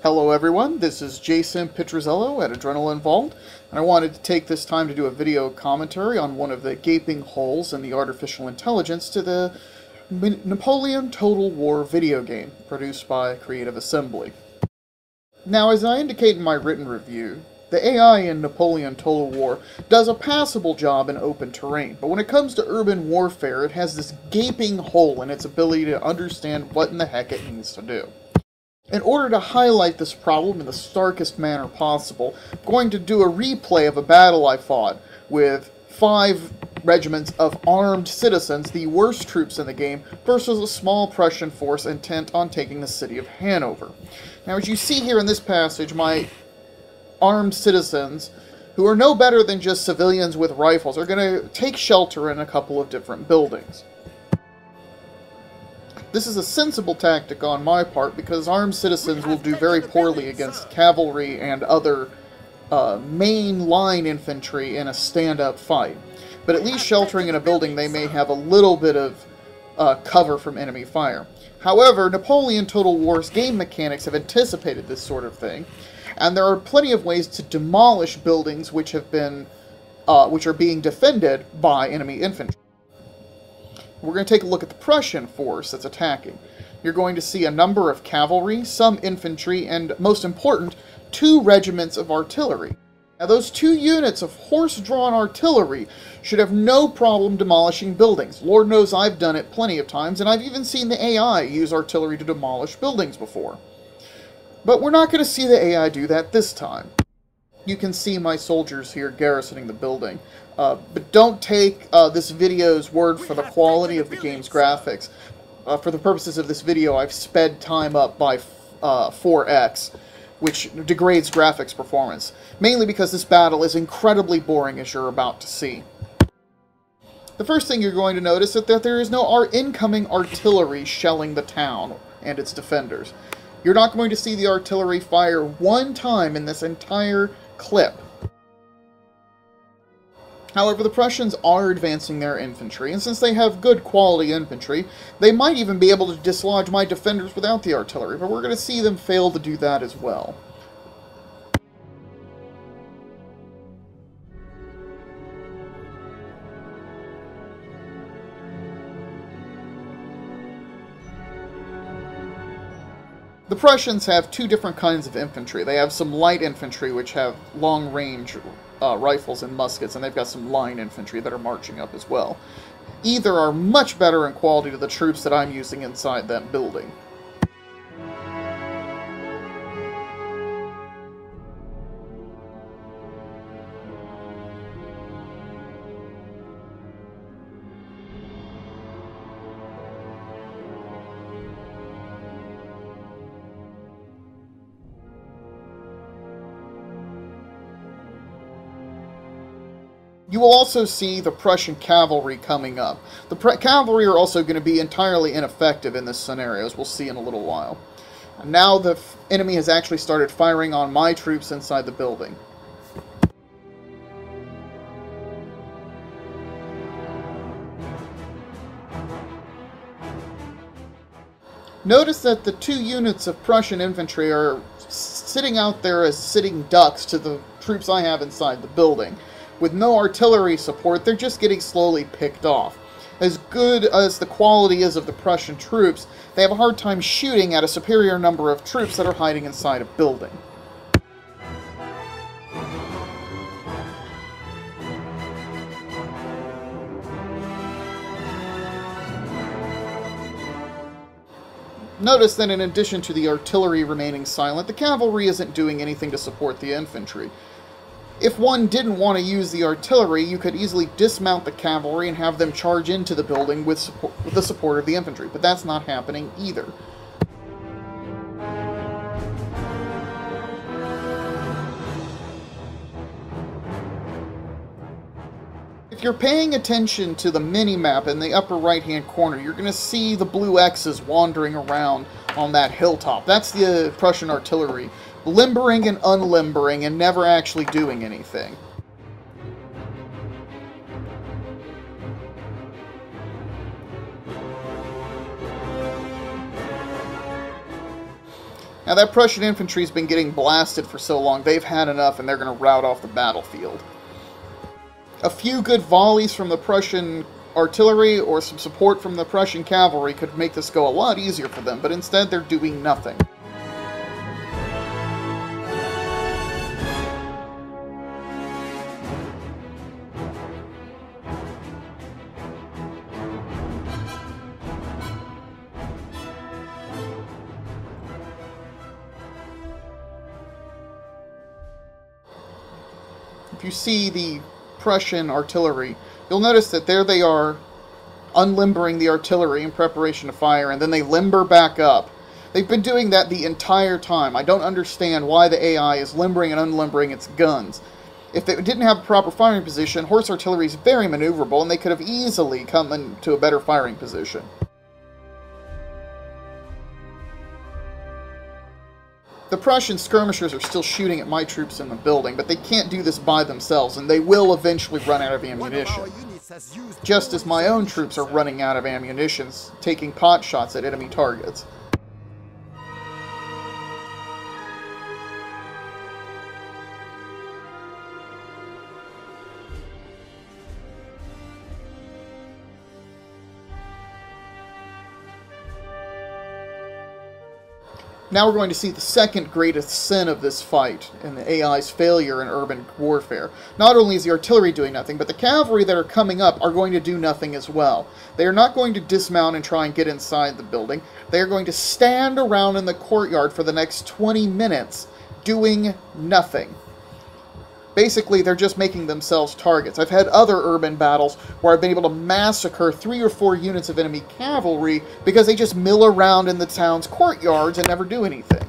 Hello everyone, this is Jason Pietruzzello at Adrenaline Vault, and I wanted to take this time to do a video commentary on one of the gaping holes in the artificial intelligence to the Napoleon Total War video game, produced by Creative Assembly. Now, as I indicate in my written review, the AI in Napoleon Total War does a passable job in open terrain, but when it comes to urban warfare, it has this gaping hole in its ability to understand what in the heck it needs to do. In order to highlight this problem in the starkest manner possible, I'm going to do a replay of a battle I fought with 5 regiments of armed citizens, the worst troops in the game, versus a small Prussian force intent on taking the city of Hanover. Now, as you see here in this passage, my armed citizens, who are no better than just civilians with rifles, are going to take shelter in a couple of different buildings. This is a sensible tactic on my part, because armed citizens will do very poorly against cavalry and other main-line infantry in a stand-up fight. But at least sheltering in a building, they may have a little bit of cover from enemy fire. However, Napoleon Total War's game mechanics have anticipated this sort of thing, and there are plenty of ways to demolish buildings which are being defended by enemy infantry. We're going to take a look at the Prussian force that's attacking. You're going to see a number of cavalry, some infantry, and, most important, 2 regiments of artillery. Now, those 2 units of horse-drawn artillery should have no problem demolishing buildings. Lord knows I've done it plenty of times, and I've even seen the AI use artillery to demolish buildings before. But we're not going to see the AI do that this time. You can see my soldiers here garrisoning the building. But don't take this video's word for the quality of the game's graphics. For the purposes of this video, I've sped time up by 4x, which degrades graphics performance, mainly because this battle is incredibly boring, as you're about to see. The first thing you're going to notice is that there is no incoming artillery shelling the town and its defenders. You're not going to see the artillery fire one time in this entire clip. However, the Prussians are advancing their infantry, and since they have good quality infantry, they might even be able to dislodge my defenders without the artillery, but we're going to see them fail to do that as well. The Prussians have 2 different kinds of infantry. They have some light infantry, which have long-range rifles and muskets, and they've got some line infantry that are marching up as well. Either are much better in quality to the troops that I'm using inside that building. You will also see the Prussian cavalry coming up. The cavalry are also going to be entirely ineffective in this scenario, as we'll see in a little while. And now the enemy has actually started firing on my troops inside the building. Notice that the 2 units of Prussian infantry are sitting out there as sitting ducks to the troops I have inside the building. With no artillery support, they're just getting slowly picked off. As good as the quality is of the Prussian troops, they have a hard time shooting at a superior number of troops that are hiding inside a building. Notice that in addition to the artillery remaining silent, the cavalry isn't doing anything to support the infantry. If one didn't want to use the artillery, you could easily dismount the cavalry and have them charge into the building with the support of the infantry, but that's not happening either. If you're paying attention to the mini-map in the upper right-hand corner, you're going to see the blue X's wandering around on that hilltop. That's the Prussian artillery, limbering and unlimbering and never actually doing anything. Now that Prussian infantry's been getting blasted for so long, they've had enough and they're going to rout off the battlefield. A few good volleys from the Prussian artillery or some support from the Prussian cavalry could make this go a lot easier for them, but instead they're doing nothing. If you see the Prussian artillery, you'll notice that there they are, unlimbering the artillery in preparation to fire, and then they limber back up. They've been doing that the entire time. I don't understand why the AI is limbering and unlimbering its guns. If they didn't have a proper firing position, horse artillery is very maneuverable, and they could have easily come into a better firing position. The Prussian skirmishers are still shooting at my troops in the building, but they can't do this by themselves, and they will eventually run out of ammunition. Just as my own troops are running out of ammunition, taking pot shots at enemy targets. Now we're going to see the second greatest sin of this fight, in the AI's failure in urban warfare. Not only is the artillery doing nothing, but the cavalry that are coming up are going to do nothing as well. They are not going to dismount and try and get inside the building. They are going to stand around in the courtyard for the next 20 minutes, doing nothing. Basically, they're just making themselves targets. I've had other urban battles where I've been able to massacre 3 or 4 units of enemy cavalry because they just mill around in the town's courtyards and never do anything.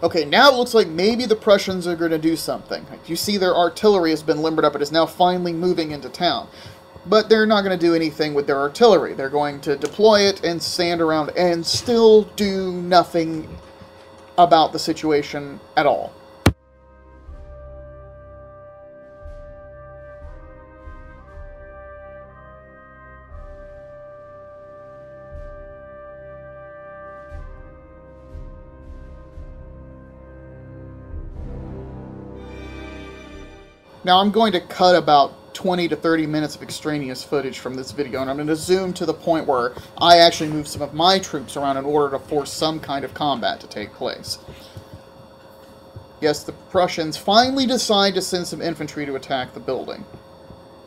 Okay, now it looks like maybe the Prussians are going to do something. You see their artillery has been limbered up and is now finally moving into town. But they're not going to do anything with their artillery. They're going to deploy it and stand around and still do nothing about the situation at all. Now I'm going to cut about 20 to 30 minutes of extraneous footage from this video, and I'm going to zoom to the point where I actually move some of my troops around in order to force some kind of combat to take place. Yes, the Prussians finally decide to send some infantry to attack the building.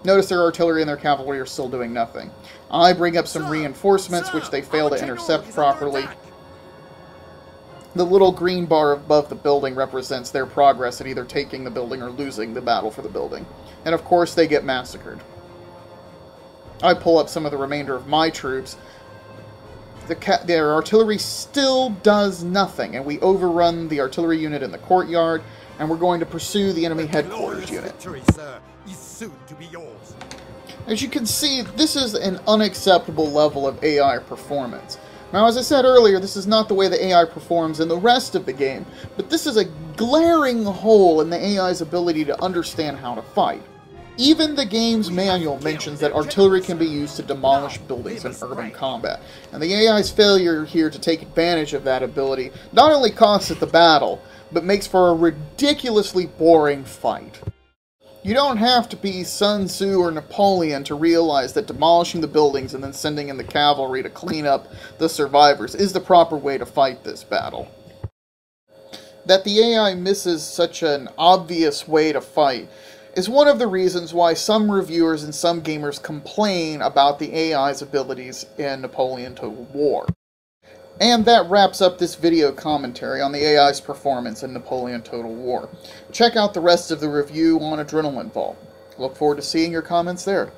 Notice their artillery and their cavalry are still doing nothing. I bring up some reinforcements, which they fail to intercept properly. The little green bar above the building represents their progress at either taking the building or losing the battle for the building. And of course, they get massacred. I pull up some of the remainder of my troops. Their artillery still does nothing, and we overrun the artillery unit in the courtyard, and we're going to pursue the enemy headquarters unit. As you can see, this is an unacceptable level of AI performance. Now, as I said earlier, this is not the way the AI performs in the rest of the game, but this is a glaring hole in the AI's ability to understand how to fight. Even the game's manual mentions that artillery can be used to demolish buildings in urban combat, and the AI's failure here to take advantage of that ability not only costs it the battle, but makes for a ridiculously boring fight. You don't have to be Sun Tzu or Napoleon to realize that demolishing the buildings and then sending in the cavalry to clean up the survivors is the proper way to fight this battle. That the AI misses such an obvious way to fight is one of the reasons why some reviewers and some gamers complain about the AI's abilities in Napoleon Total War. And that wraps up this video commentary on the AI's performance in Napoleon Total War. Check out the rest of the review on Adrenaline Vault. Look forward to seeing your comments there.